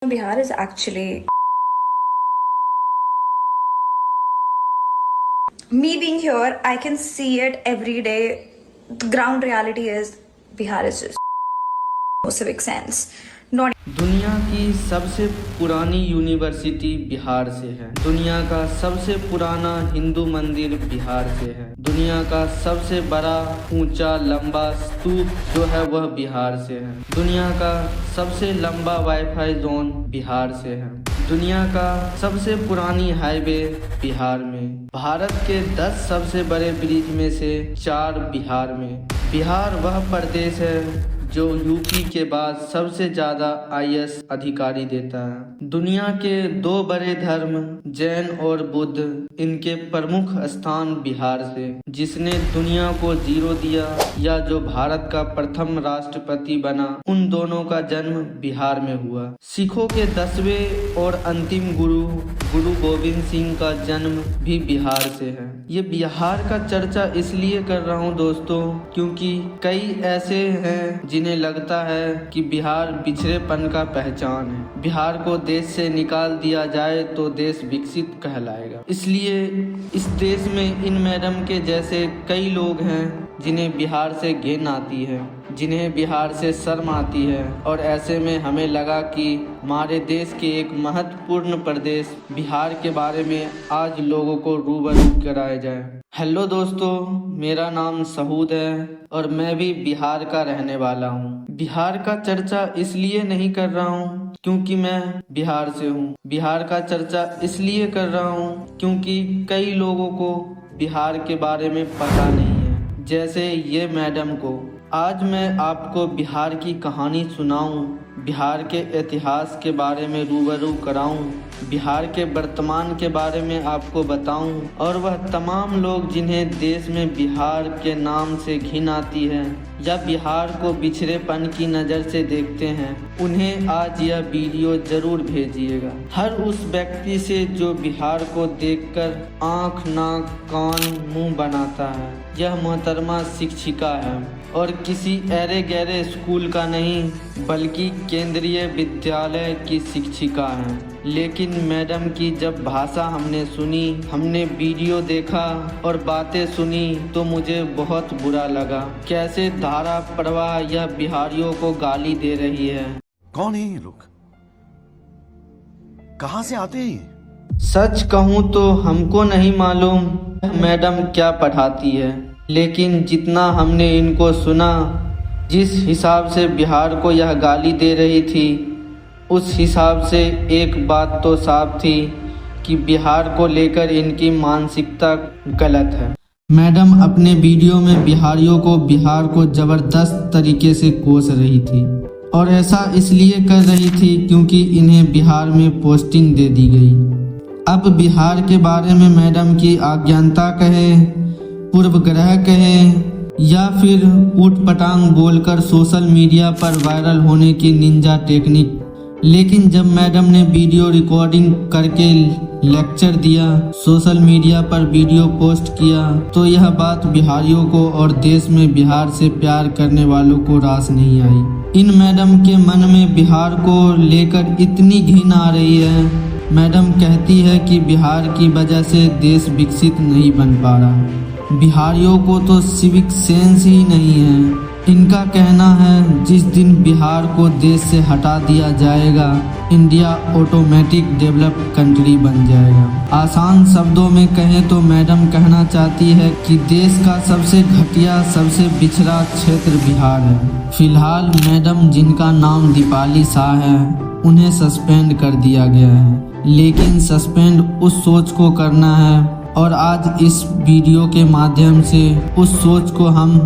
Bihar is actually me being here. I can see it every day. The ground reality is Bihar is just no civic sense. Not दुनिया की सबसे पुरानी university Bihar से है। दुनिया का सबसे पुराना हिंदू मंदिर बिहार से है। दुनिया का सबसे बड़ा ऊंचा लंबा स्तूप जो है वह बिहार से है। दुनिया का सबसे लंबा वाईफाई जोन बिहार से है। दुनिया का सबसे पुरानी हाईवे बिहार में। भारत के 10 सबसे बड़े ब्रिज में से 4 बिहार में। बिहार वह प्रदेश है जो यूपी के बाद सबसे ज़्यादा आईएएस अधिकारी देता है। दुनिया के 2 बड़े धर्म जैन और बुद्ध, इनके प्रमुख स्थान बिहार से। जिसने दुनिया को जीरो दिया या जो भारत का प्रथम राष्ट्रपति बना, उन दोनों का जन्म बिहार में हुआ। सिखों के 10वें और अंतिम गुरु गोविंद सिंह का जन्म भी बिहार से है। ये बिहार का चर्चा इसलिए कर रहा हूँ दोस्तों, क्योंकि कई ऐसे हैं जिन्हें लगता है कि बिहार पिछड़ेपन का पहचान है। बिहार को देश से निकाल दिया जाए तो देश विकसित कहलाएगा। इसलिए इस देश में इन मैडम के जैसे कई लोग हैं जिन्हें बिहार से घिन आती है, जिन्हें बिहार से शर्म आती है, और ऐसे में हमें लगा कि हमारे देश के एक महत्वपूर्ण प्रदेश बिहार के बारे में आज लोगों को रूबरू कराया जाए। हेलो दोस्तों, मेरा नाम सहूद है और मैं भी बिहार का रहने वाला हूँ। बिहार का चर्चा इसलिए नहीं कर रहा हूँ क्योंकि मैं बिहार से हूँ। बिहार का चर्चा इसलिए कर रहा हूँ क्योंकि कई लोगों को बिहार के बारे में पता नहीं है, जैसे ये मैडम को। आज मैं आपको बिहार की कहानी सुनाऊं, बिहार के इतिहास के बारे में रूबरू कराऊं, बिहार के वर्तमान के बारे में आपको बताऊं, और वह तमाम लोग जिन्हें देश में बिहार के नाम से घिन आती है या बिहार को पिछड़ेपन की नज़र से देखते हैं, उन्हें आज यह वीडियो ज़रूर भेजिएगा। हर उस व्यक्ति से जो बिहार को देखकर आँख नाक कान मुंह बनाता है। यह मोहतरमा शिक्षिका है और किसी ऐरे गैरे स्कूल का नहीं बल्कि केंद्रीय विद्यालय की शिक्षिका है। लेकिन मैडम की जब भाषा हमने सुनी, हमने वीडियो देखा और बातें सुनी तो मुझे बहुत बुरा लगा। कैसे धारा प्रवाह यह बिहारियों को गाली दे रही है। कौन है ये लोग? कहां से आते हैं? सच कहूँ तो हमको नहीं मालूम मैडम क्या पढ़ाती है, लेकिन जितना हमने इनको सुना, जिस हिसाब से बिहार को यह गाली दे रही थी, उस हिसाब से एक बात तो साफ थी कि बिहार को लेकर इनकी मानसिकता गलत है। मैडम अपने वीडियो में बिहार को ज़बरदस्त तरीके से कोस रही थी, और ऐसा इसलिए कर रही थी क्योंकि इन्हें बिहार में पोस्टिंग दे दी गई। अब बिहार के बारे में मैडम की अज्ञानता कहे, पूर्वग्रह कहे, या फिर ऊटपटांग बोलकर सोशल मीडिया पर वायरल होने की निंजा टेक्निक। लेकिन जब मैडम ने वीडियो रिकॉर्डिंग करके लेक्चर दिया, सोशल मीडिया पर वीडियो पोस्ट किया, तो यह बात बिहारियों को और देश में बिहार से प्यार करने वालों को रास नहीं आई। इन मैडम के मन में बिहार को लेकर इतनी घिन आ रही है। मैडम कहती है कि बिहार की वजह से देश विकसित नहीं बन पा रहा। बिहारियों को तो सिविक सेंस ही नहीं है। इनका कहना है जिस दिन बिहार को देश से हटा दिया जाएगा, इंडिया ऑटोमेटिक डेवलप कंट्री बन जाएगा। आसान शब्दों में कहें तो मैडम कहना चाहती है कि देश का सबसे घटिया, सबसे पिछड़ा क्षेत्र बिहार है। फिलहाल मैडम, जिनका नाम दीपाली शाह है, उन्हें सस्पेंड कर दिया गया है। लेकिन सस्पेंड उस सोच को करना है, और आज इस वीडियो के माध्यम से उस सोच को हम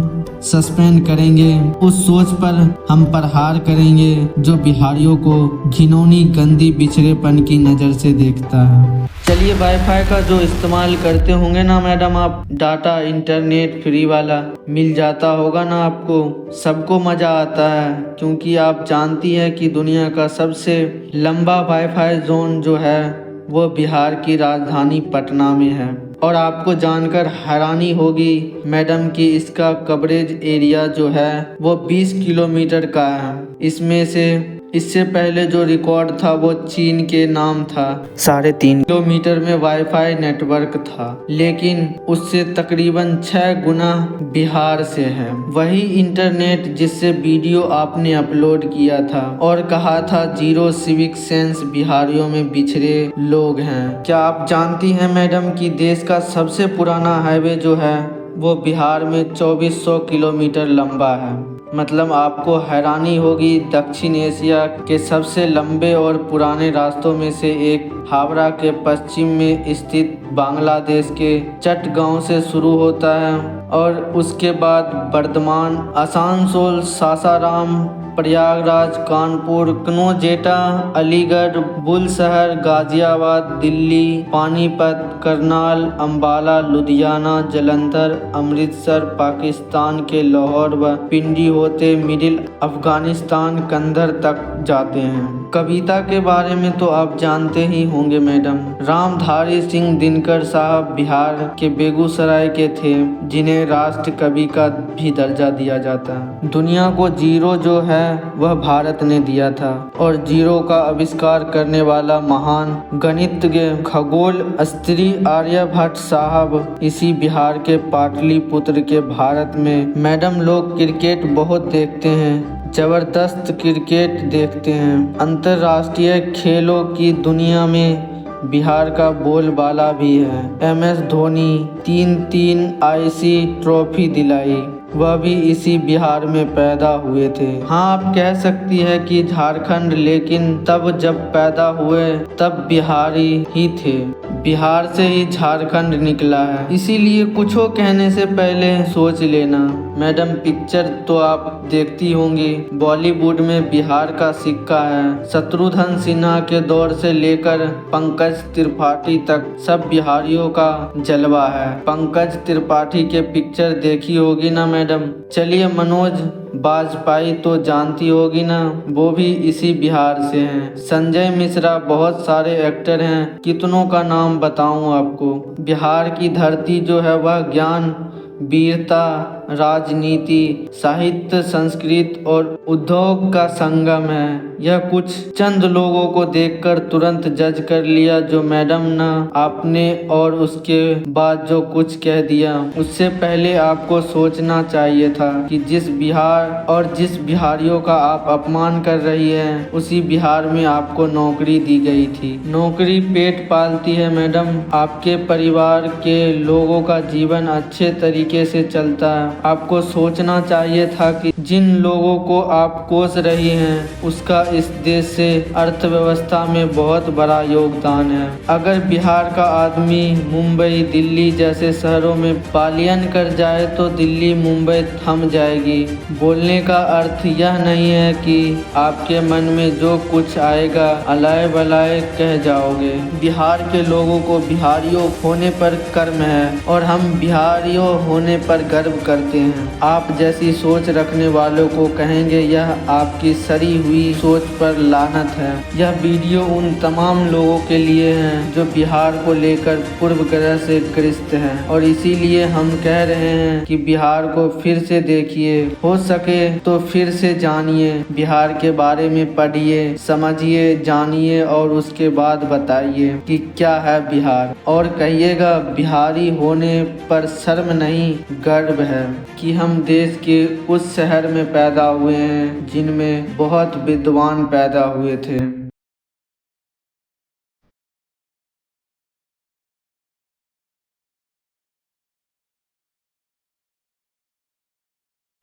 सस्पेंड करेंगे। उस सोच पर हम प्रहार करेंगे जो बिहारियों को घिनौनी, गंदी, पिछड़ेपन की नज़र से देखता है। चलिए, वाईफाई का जो इस्तेमाल करते होंगे ना मैडम आप, डाटा इंटरनेट फ्री वाला मिल जाता होगा ना आपको, सबको मज़ा आता है, क्योंकि आप जानती हैं कि दुनिया का सबसे लंबा वाईफाई जोन जो है वो बिहार की राजधानी पटना में है। और आपको जानकर हैरानी होगी मैडम कि इसका कवरेज एरिया जो है वो 20 किलोमीटर का है। इसमें से इससे पहले जो रिकॉर्ड था वो चीन के नाम था। 3.5 किलोमीटर में वाईफाई नेटवर्क था, लेकिन उससे तकरीबन 6 गुना बिहार से है वही इंटरनेट जिससे वीडियो आपने अपलोड किया था और कहा था जीरो सिविक सेंस बिहारियों में बिछड़े लोग हैं। क्या आप जानती हैं मैडम कि देश का सबसे पुराना हाईवे जो है वो बिहार में 2400 किलोमीटर लंबा है। मतलब आपको हैरानी होगी, दक्षिण एशिया के सबसे लंबे और पुराने रास्तों में से एक हावड़ा के पश्चिम में स्थित बांग्लादेश के चटगांव से शुरू होता है और उसके बाद बर्धमान, आसनसोल, सासाराम, प्रयागराज, कानपुर, कनौजेटा, अलीगढ़, बुलंदशहर, गाजियाबाद, दिल्ली, पानीपत, करनाल, अंबाला, लुधियाना, जालंधर, अमृतसर, पाकिस्तान के लाहौर व पिंडी होते मिडिल अफगानिस्तान कंधर तक जाते हैं। कविता के बारे में तो आप जानते ही होंगे मैडम। रामधारी सिंह दिनकर साहब बिहार के बेगूसराय के थे, जिन्हें राष्ट्र कवि का भी दर्जा दिया जाता है। दुनिया को जीरो जो है वह भारत ने दिया था और जीरो का आविष्कार करने वाला महान गणितज्ञ खगोल शास्त्री आर्यभट्ट साहब इसी बिहार के पाटलिपुत्र के भारत में। मैडम लोग क्रिकेट बहुत देखते हैं, जबरदस्त क्रिकेट देखते हैं। अंतर्राष्ट्रीय खेलों की दुनिया में बिहार का बोलबाला भी है। MS धोनी 3 IC ट्रॉफी दिलाई, वह भी इसी बिहार में पैदा हुए थे। हाँ, आप कह सकती है कि झारखंड, लेकिन तब जब पैदा हुए तब बिहारी ही थे। बिहार से ही झारखंड निकला है, इसीलिए कुछो कहने से पहले सोच लेना। मैडम पिक्चर तो आप देखती होंगी, बॉलीवुड में बिहार का सिक्का है। शत्रुघ्न सिन्हा के दौर से लेकर पंकज त्रिपाठी तक सब बिहारियों का जलवा है। पंकज त्रिपाठी के पिक्चर देखी होगी ना मैडम। चलिए, मनोज बाजपेयी तो जानती होगी ना, वो भी इसी बिहार से हैं। संजय मिश्रा, बहुत सारे एक्टर हैं, कितनों का नाम बताऊं आपको। बिहार की धरती जो है वह ज्ञान, वीरता, राजनीति, साहित्य, संस्कृत और उद्योग का संगम है। यह कुछ चंद लोगों को देखकर तुरंत जज कर लिया जो मैडम ना आपने, और उसके बाद जो कुछ कह दिया उससे पहले आपको सोचना चाहिए था कि जिस बिहार और जिस बिहारियों का आप अपमान कर रही हैं उसी बिहार में आपको नौकरी दी गई थी। नौकरी पेट पालती है मैडम। आपके परिवार के लोगों का जीवन अच्छे तरीके से चलता है। आपको सोचना चाहिए था कि जिन लोगों को आप कोस रही हैं उसका इस देश से अर्थव्यवस्था में बहुत बड़ा योगदान है। अगर बिहार का आदमी मुंबई, दिल्ली जैसे शहरों में पलायन कर जाए तो दिल्ली, मुंबई थम जाएगी। बोलने का अर्थ यह नहीं है कि आपके मन में जो कुछ आएगा अलाए बलाए कह जाओगे। बिहार के लोगों को बिहारियों होने पर गर्व है और हम बिहारियों होने पर गर्व करते हैं। आप जैसी सोच रखने वालों को कहेंगे यह आपकी सड़ी हुई सोच पर लानत है। यह वीडियो उन तमाम लोगों के लिए है जो बिहार को लेकर पूर्व ग्रह से ग्रस्त हैं और इसीलिए हम कह रहे हैं कि बिहार को फिर से देखिए, हो सके तो फिर से जानिए, बिहार के बारे में पढ़िए, समझिए, जानिए और उसके बाद बताइए कि क्या है बिहार। और कहिएगा बिहारी होने पर शर्म नहीं गर्व है कि हम देश के उस शहर में पैदा हुए हैं जिनमें बहुत विद्वान पैदा हुए थे।